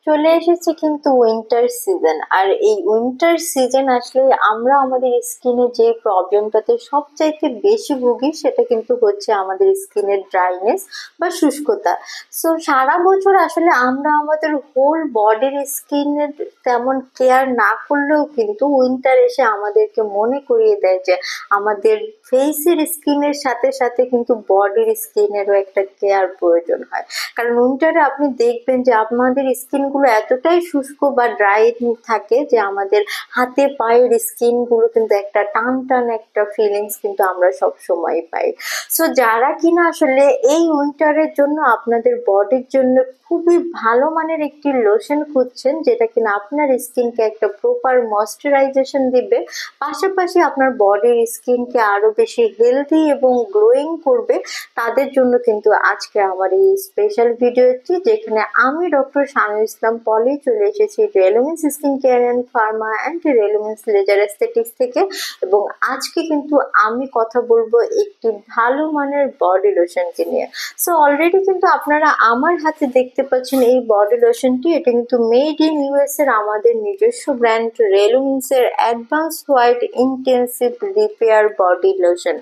চলে এসেছে কিন্তু উইন্টার সিজন। আর এই উইন্টার সিজন আসলে আমরা আমাদের স্কিনে যে প্রবলেমটাতে সবচাইতে বেশি ভুগি সেটা কিন্তু হচ্ছে আমাদের স্কিনের ড্রাইনেস বা শুষ্কতা। সো সারা বছর আসলে আমরা আমাদের হোল বডির স্কিনের তেমন কেয়ার না করলেও কিন্তু উইন্টার এসে আমাদেরকে মনে করিয়ে দেয় যে আমাদের ফেসের স্কিনের সাথে সাথে কিন্তু বডির স্কিনেরও একটা কেয়ার প্রয়োজন হয়। কারণ উইন্টারে আপনি দেখবেন যে আমাদের স্কিন গুলো এতটাই শুষ্ক বা ড্রাই থাকে যে আমাদের হাতে পায়ের স্কিন গুলো কিন্তু একটা টান টান একটা ফিলিংস কিন্তু আমরা সব সময় পাই। সো যারা কিনা আসলে এই উইন্টারের জন্য আপনাদের বডির জন্য খুবই ভালো মানের একটি লোশন খুঁজছেন যেটা কিনা আপনার স্কিনকে একটা প্রপার ময়শ্চারাইজেশন দিবে, পাশাপাশি আপনার বডির স্কিনকে আরো বেশি হেলদি এবং গ্লোয়িং করবে, তাদের জন্য কিন্তু আজকে আমার এই স্পেশাল ভিডিওটি, যেখানে আমি ডক্টর শানুল ইসলাম পলি চলে এসেছি Relumins skin care and pharma and Relumins laser aesthetics থেকে। এবং আজকে কিন্তু আমি কথা বলবো একটি ভালো মানের বডি লোশনকে নিয়ে। সো অলরেডি কিন্তু আপনারা আমার হাতে দেখতে পাচ্ছেন এই বডি লোশনটি। এটা কিন্তু মেড ইন ইউএস এর আমাদের নিজস্ব ব্র্যান্ড রেলুমিন্স এর advance white intensive repair body lotion.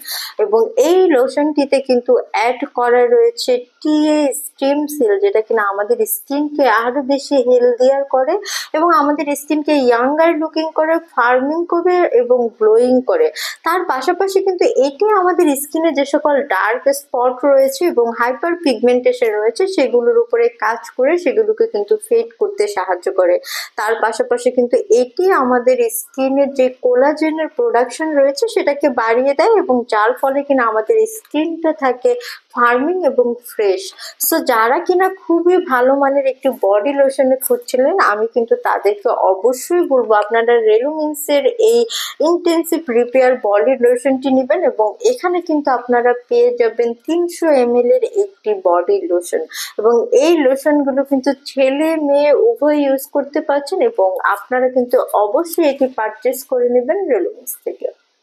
এবং এই লোশনটিতে কিন্তু অ্যাড করা রয়েছে টিএ স্টিম সেল, যেটা কিনা আমাদের স্কিনকে আরো বেশি হেলদিয়ার করে এবং আমাদের স্কিনকে ইয়াঙ্গার লুকিং করে, ফার্মিং করে এবং গ্লোয়িং করে। তার পাশাপাশি কিন্তু এটি আমাদের স্কিনে যে সকল ডার্ক স্পট রয়েছে এবং হাইপার পিগমেন্টেশন রয়েছে সেগুলোর উপরে কাজ করে সেগুলোকে কিন্তু ফেড করতে সাহায্য করে। তার পাশাপাশি কিন্তু এটি আমাদের স্কিনের যে কোলাজেনের প্রোডাকশন রয়েছে সেটাকে বাড়িয়ে দেয় এবং যার ফলে কিনা আমাদের স্কিনটা থাকে ফার্মিং এবং ফ্রেশ। সো যারা কিনা খুবই ভালো মানের একটি বডি লোশনে খুঁজছিলেন, আমি কিন্তু তাদেরকে অবশ্যই বলবো আপনারা রেলুমিন্সের এই ইন্টেন্সিভ রিপেয়ার বডি লোশনটি নেবেন। এবং এখানে কিন্তু আপনারা পেয়ে যাবেন 300 ml এর একটি বডি লোশন। এবং এই লোশনগুলো কিন্তু ছেলে মেয়ে উভয় ইউজ করতে পারছেন এবং আপনারা কিন্তু অবশ্যই এটি পারচেস করে নেবেন রেলুমিন্স থেকে।